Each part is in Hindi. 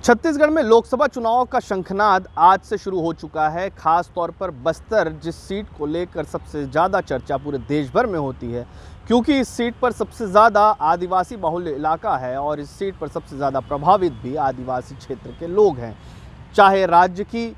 छत्तीसगढ़ में लोकसभा चुनाव का शंखनाद आज से शुरू हो चुका है। खास तौर पर बस्तर, जिस सीट को लेकर सबसे ज़्यादा चर्चा पूरे देश भर में होती है, क्योंकि इस सीट पर सबसे ज़्यादा आदिवासी बहुल इलाका है और इस सीट पर सबसे ज़्यादा प्रभावित भी आदिवासी क्षेत्र के लोग हैं। चाहे राज्य की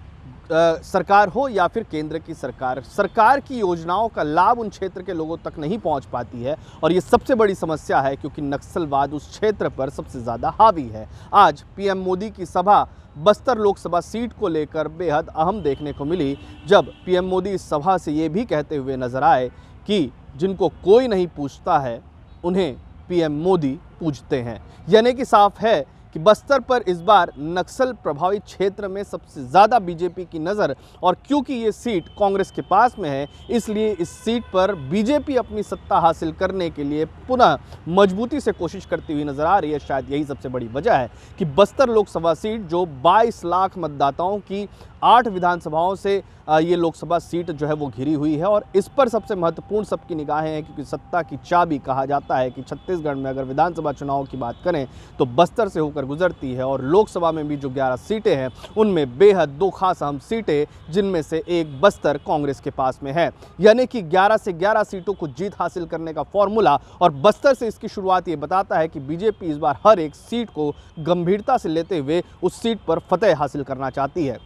सरकार हो या फिर केंद्र की सरकार की योजनाओं का लाभ उन क्षेत्र के लोगों तक नहीं पहुंच पाती है और ये सबसे बड़ी समस्या है, क्योंकि नक्सलवाद उस क्षेत्र पर सबसे ज़्यादा हावी है। आज पीएम मोदी की सभा बस्तर लोकसभा सीट को लेकर बेहद अहम देखने को मिली, जब पीएम मोदी इस सभा से ये भी कहते हुए नजर आए कि जिनको कोई नहीं पूछता है उन्हें पीएम मोदी पूछते हैं। यानी कि साफ है कि बस्तर पर इस बार नक्सल प्रभावित क्षेत्र में सबसे ज़्यादा बीजेपी की नज़र, और क्योंकि ये सीट कांग्रेस के पास में है, इसलिए इस सीट पर बीजेपी अपनी सत्ता हासिल करने के लिए पुनः मजबूती से कोशिश करती हुई नज़र आ रही है। शायद यही सबसे बड़ी वजह है कि बस्तर लोकसभा सीट, जो 22 लाख मतदाताओं की 8 विधानसभाओं से ये लोकसभा सीट जो है वो घिरी हुई है, और इस पर सबसे महत्वपूर्ण सबकी निगाहें हैं, क्योंकि सत्ता की चाबी कहा जाता है कि छत्तीसगढ़ में अगर विधानसभा चुनाव की बात करें तो बस्तर से होकर गुजरती है, और लोकसभा में भी जो 11 सीटें हैं उनमें बेहद 2 खास अहम सीटें, जिनमें से एक बस्तर कांग्रेस के पास में है। यानी कि 11 से 11 सीटों को जीत हासिल करने का फॉर्मूला और बस्तर से इसकी शुरुआत ये बताता है कि बीजेपी इस बार हर एक सीट को गंभीरता से लेते हुए उस सीट पर फतेह हासिल करना चाहती है।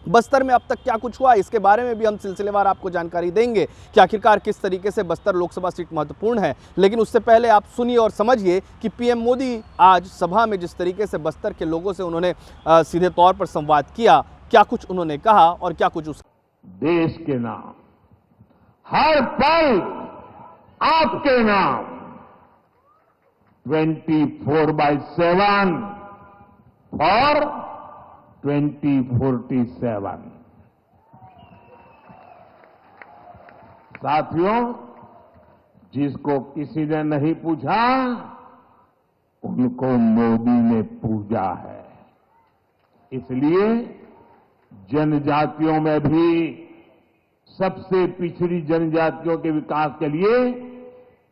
बस्तर में अब तक क्या कुछ हुआ, इसके बारे में भी हम सिलसिलेवार आपको जानकारी देंगे कि आखिरकार किस तरीके से बस्तर लोकसभा सीट महत्वपूर्ण है। लेकिन उससे पहले आप सुनिए और समझिए कि पीएम मोदी आज सभा में जिस तरीके से बस्तर के लोगों से उन्होंने सीधे तौर पर संवाद किया, क्या कुछ उन्होंने कहा और क्या कुछ देश के नाम, हर पल आपके नाम 24/7 और 2047। साथियों, जिसको किसी ने नहीं पूछा उनको मोदी ने पूजा है। इसलिए जनजातियों में भी सबसे पिछड़ी जनजातियों के विकास के लिए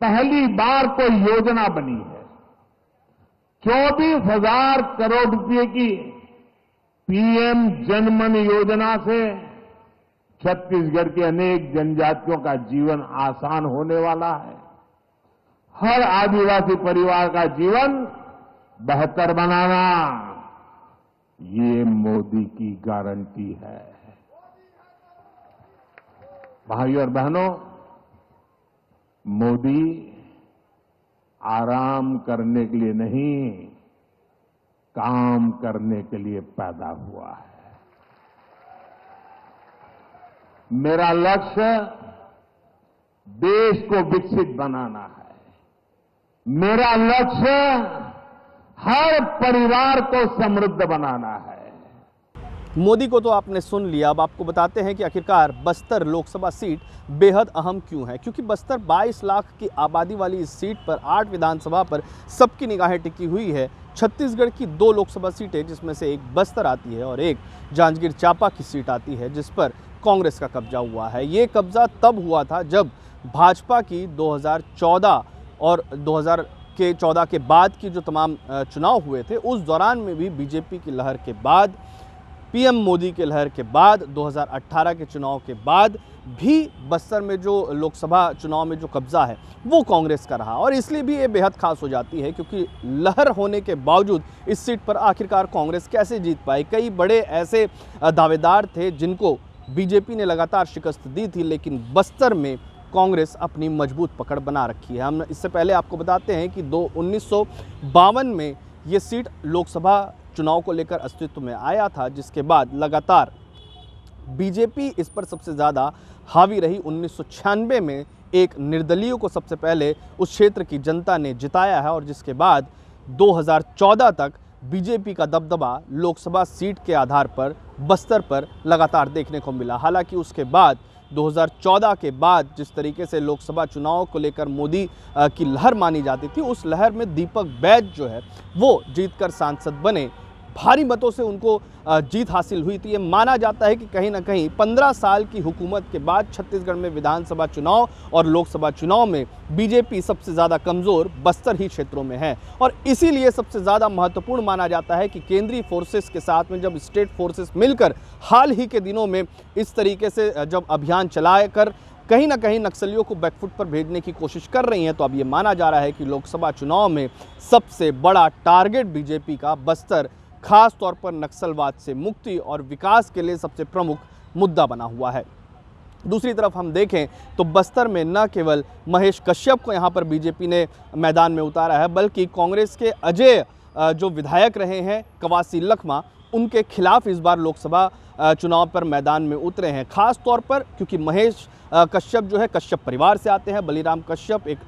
पहली बार कोई योजना बनी है। 24,000 करोड़ रुपए की पीएम जनमन योजना से छत्तीसगढ़ के अनेक जनजातियों का जीवन आसान होने वाला है। हर आदिवासी परिवार का जीवन बेहतर बनाना, ये मोदी की गारंटी है। भाइयों और बहनों, मोदी आराम करने के लिए नहीं, काम करने के लिए पैदा हुआ है। मेरा लक्ष्य देश को विकसित बनाना है। मेरा लक्ष्य हर परिवार को समृद्ध बनाना है। मोदी को तो आपने सुन लिया। अब आपको बताते हैं कि आखिरकार बस्तर लोकसभा सीट बेहद अहम क्यों है, क्योंकि बस्तर 22 लाख की आबादी वाली इस सीट पर 8 विधानसभा पर सबकी निगाहें टिकी हुई है। छत्तीसगढ़ की 2 लोकसभा सीटें, जिसमें से एक बस्तर आती है और एक जांजगीर चांपा की सीट आती है, जिस पर कांग्रेस का कब्जा हुआ है। ये कब्जा तब हुआ था जब भाजपा की 2014 और 2014 के बाद की जो तमाम चुनाव हुए थे, उस दौरान में भी बीजेपी की लहर के बाद, पीएम मोदी के लहर के बाद, 2018 के चुनाव के बाद भी बस्तर में जो लोकसभा चुनाव में जो कब्जा है वो कांग्रेस का रहा, और इसलिए भी ये बेहद खास हो जाती है, क्योंकि लहर होने के बावजूद इस सीट पर आखिरकार कांग्रेस कैसे जीत पाई। कई बड़े ऐसे दावेदार थे जिनको बीजेपी ने लगातार शिकस्त दी थी, लेकिन बस्तर में कांग्रेस अपनी मजबूत पकड़ बना रखी है। हम इससे पहले आपको बताते हैं कि 1952 में ये सीट लोकसभा चुनाव को लेकर अस्तित्व में आया था, जिसके बाद लगातार बीजेपी इस पर सबसे ज़्यादा हावी रही। 1996 में एक निर्दलीय को सबसे पहले उस क्षेत्र की जनता ने जिताया है, और जिसके बाद 2014 तक बीजेपी का दबदबा लोकसभा सीट के आधार पर बस्तर पर लगातार देखने को मिला। हालांकि उसके बाद 2014 के बाद जिस तरीके से लोकसभा चुनाव को लेकर मोदी की लहर मानी जाती थी, उस लहर में दीपक बैज जो है वो जीतकर सांसद बने। भारी मतों से उनको जीत हासिल हुई थी। ये माना जाता है कि कहीं ना कहीं 15 साल की हुकूमत के बाद छत्तीसगढ़ में विधानसभा चुनाव और लोकसभा चुनाव में बीजेपी सबसे ज़्यादा कमज़ोर बस्तर ही क्षेत्रों में है, और इसीलिए सबसे ज़्यादा महत्वपूर्ण माना जाता है कि केंद्रीय फोर्सेस के साथ में जब स्टेट फोर्सेस मिलकर हाल ही के दिनों में इस तरीके से जब अभियान चलाकर कहीं ना कहीं नक्सलियों को बैकफुट पर भेजने की कोशिश कर रही हैं, तो अब ये माना जा रहा है कि लोकसभा चुनाव में सबसे बड़ा टारगेट बीजेपी का बस्तर खास तौर पर नक्सलवाद से मुक्ति और विकास के लिए सबसे प्रमुख मुद्दा बना हुआ है। दूसरी तरफ हम देखें तो बस्तर में न केवल महेश कश्यप को यहाँ पर बीजेपी ने मैदान में उतारा है, बल्कि कांग्रेस के अजय जो विधायक रहे हैं कवासी लखमा, उनके खिलाफ इस बार लोकसभा चुनाव पर मैदान में उतरे हैं। खास तौर पर क्योंकि महेश कश्यप जो है कश्यप परिवार से आते हैं। बलीराम कश्यप एक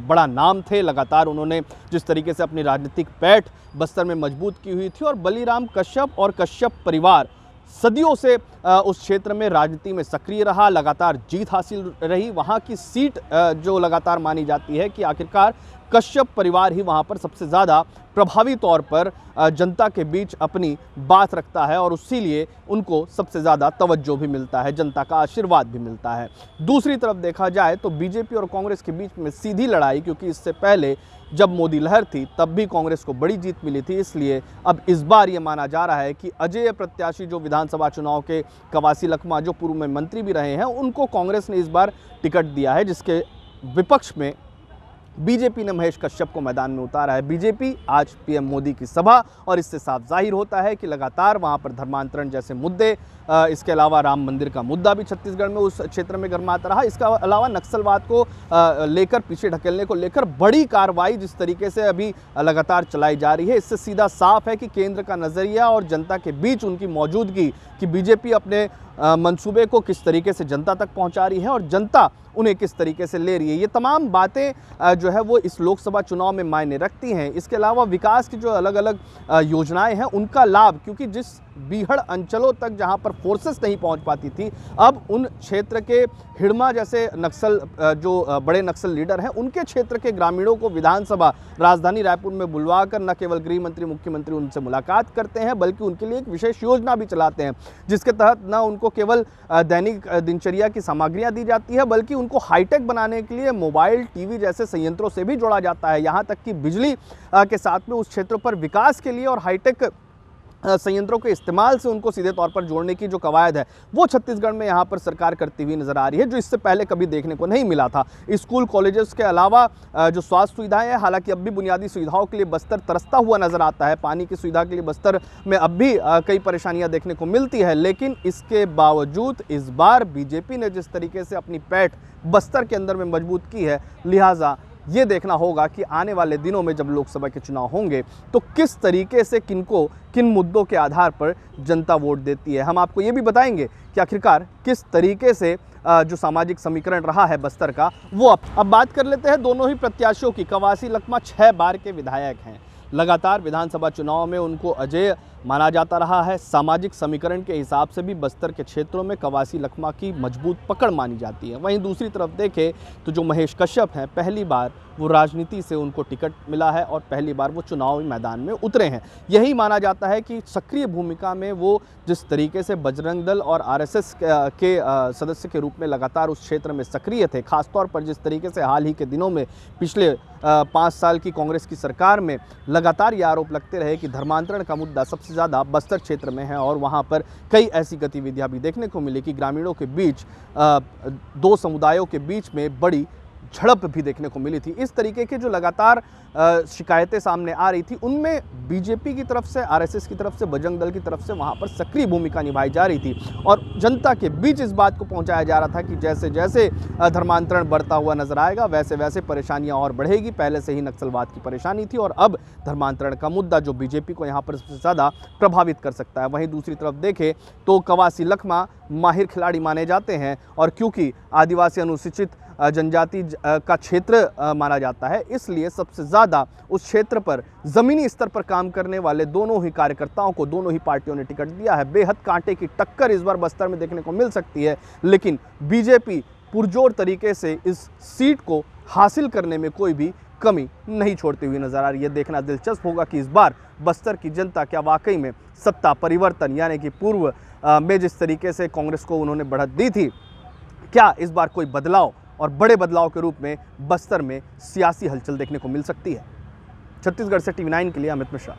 बड़ा नाम थे, लगातार उन्होंने जिस तरीके से अपनी राजनीतिक पैठ बस्तर में मजबूत की हुई थी, और बलीराम कश्यप और कश्यप परिवार सदियों से उस क्षेत्र में राजनीति में सक्रिय रहा, लगातार जीत हासिल रही। वहाँ की सीट जो लगातार मानी जाती है कि आखिरकार कश्यप परिवार ही वहाँ पर सबसे ज़्यादा प्रभावी तौर पर जनता के बीच अपनी बात रखता है, और इसीलिए उनको सबसे ज़्यादा तवज्जो भी मिलता है, जनता का आशीर्वाद भी मिलता है। दूसरी तरफ देखा जाए तो बीजेपी और कांग्रेस के बीच में सीधी लड़ाई, क्योंकि इससे पहले जब मोदी लहर थी तब भी कांग्रेस को बड़ी जीत मिली थी, इसलिए अब इस बार ये माना जा रहा है कि अजेय प्रत्याशी जो विधानसभा चुनाव के कवासी लखमा जो पूर्व में मंत्री भी रहे हैं, उनको कांग्रेस ने इस बार टिकट दिया है, जिसके विपक्ष में बीजेपी ने महेश कश्यप को मैदान में उतारा है। बीजेपी आज पीएम मोदी की सभा, और इससे साफ जाहिर होता है कि लगातार वहां पर धर्मांतरण जैसे मुद्दे, इसके अलावा राम मंदिर का मुद्दा भी छत्तीसगढ़ में उस क्षेत्र में गर्माता रहा। इसका अलावा नक्सलवाद को लेकर, पीछे ढकेलने को लेकर बड़ी कार्रवाई जिस तरीके से अभी लगातार चलाई जा रही है, इससे सीधा साफ है कि केंद्र का नज़रिया और जनता के बीच उनकी मौजूदगी, कि बीजेपी अपने मंसूबे को किस तरीके से जनता तक पहुंचा रही है और जनता उन्हें किस तरीके से ले रही है, ये तमाम बातें जो है वो इस लोकसभा चुनाव में मायने रखती हैं। इसके अलावा विकास की जो अलग अलग योजनाएं हैं उनका लाभ, क्योंकि जिस बीहड़ अंचलों तक जहां पर फोर्सेस नहीं पहुंच पाती थी, अब उन क्षेत्र के हिड़मा जैसे नक्सल जो बड़े नक्सल लीडर हैं, उनके क्षेत्र के ग्रामीणों को विधानसभा राजधानी रायपुर में बुलवाकर न केवल गृह मंत्री, मुख्यमंत्री उनसे मुलाकात करते हैं, बल्कि उनके लिए एक विशेष योजना भी चलाते हैं, जिसके तहत न उनको केवल दैनिक दिनचर्या की सामग्रियां दी जाती है, बल्कि उनको हाईटेक बनाने के लिए मोबाइल, टीवी जैसे संयंत्रों से भी जोड़ा जाता है। यहाँ तक कि बिजली के साथ में उस क्षेत्र पर विकास के लिए और हाईटेक संयंत्रों के इस्तेमाल से उनको सीधे तौर पर जोड़ने की जो कवायद है, वो छत्तीसगढ़ में यहाँ पर सरकार करती हुई नजर आ रही है, जो इससे पहले कभी देखने को नहीं मिला था। स्कूल कॉलेजेस के अलावा जो स्वास्थ्य सुविधाएं हैं, हालांकि अब भी बुनियादी सुविधाओं के लिए बस्तर तरसता हुआ नजर आता है, पानी की सुविधा के लिए बस्तर में अब भी कई परेशानियां देखने को मिलती है, लेकिन इसके बावजूद इस बार बीजेपी ने जिस तरीके से अपनी पैठ बस्तर के अंदर में मजबूत की है, लिहाजा ये देखना होगा कि आने वाले दिनों में जब लोकसभा के चुनाव होंगे तो किस तरीके से किनको किन मुद्दों के आधार पर जनता वोट देती है। हम आपको ये भी बताएंगे कि आखिरकार किस तरीके से जो सामाजिक समीकरण रहा है बस्तर का, वो अब बात कर लेते हैं दोनों ही प्रत्याशियों की। कवासी लखमा 6 बार के विधायक हैं, लगातार विधानसभा चुनाव में उनको अजेय माना जाता रहा है। सामाजिक समीकरण के हिसाब से भी बस्तर के क्षेत्रों में कवासी लखमा की मजबूत पकड़ मानी जाती है। वहीं दूसरी तरफ देखें तो जो महेश कश्यप हैं, पहली बार वो राजनीति से उनको टिकट मिला है और पहली बार वो चुनावी मैदान में उतरे हैं। यही माना जाता है कि सक्रिय भूमिका में वो जिस तरीके से बजरंग दल और आरएसएस के सदस्य के रूप में लगातार उस क्षेत्र में सक्रिय थे, खासतौर पर जिस तरीके से हाल ही के दिनों में पिछले 5 साल की कांग्रेस की सरकार में लगातार ये आरोप लगते रहे कि धर्मांतरण का मुद्दा सबसे ज़्यादा बस्तर क्षेत्र में है, और वहाँ पर कई ऐसी गतिविधियाँ भी देखने को मिली कि ग्रामीणों के बीच दो समुदायों के बीच में बड़ी झड़प भी देखने को मिली थी। इस तरीके के जो लगातार शिकायतें सामने आ रही थी, उनमें बीजेपी की तरफ से, आरएसएस की तरफ से, बजरंग दल की तरफ से वहाँ पर सक्रिय भूमिका निभाई जा रही थी, और जनता के बीच इस बात को पहुँचाया जा रहा था कि जैसे जैसे धर्मांतरण बढ़ता हुआ नजर आएगा, वैसे वैसे परेशानियाँ और बढ़ेगी। पहले से ही नक्सलवाद की परेशानी थी, और अब धर्मांतरण का मुद्दा जो बीजेपी को यहाँ पर सबसे ज़्यादा प्रभावित कर सकता है। वहीं दूसरी तरफ देखें तो कवासी लखमा माहिर खिलाड़ी माने जाते हैं, और क्योंकि आदिवासी अनुसूचित जनजाति का क्षेत्र माना जाता है, इसलिए सबसे ज़्यादा उस क्षेत्र पर ज़मीनी स्तर पर काम करने वाले दोनों ही कार्यकर्ताओं को दोनों ही पार्टियों ने टिकट दिया है। बेहद कांटे की टक्कर इस बार बस्तर में देखने को मिल सकती है, लेकिन बीजेपी पुरजोर तरीके से इस सीट को हासिल करने में कोई भी कमी नहीं छोड़ती हुई नजर आ रही है। देखना दिलचस्प होगा कि इस बार बस्तर की जनता क्या वाकई में सत्ता परिवर्तन, यानी कि पूर्व में जिस तरीके से कांग्रेस को उन्होंने बढ़त दी थी, क्या इस बार कोई बदलाव और बड़े बदलाव के रूप में बस्तर में सियासी हलचल देखने को मिल सकती है। छत्तीसगढ़ से TV9 के लिए अमित मिश्रा।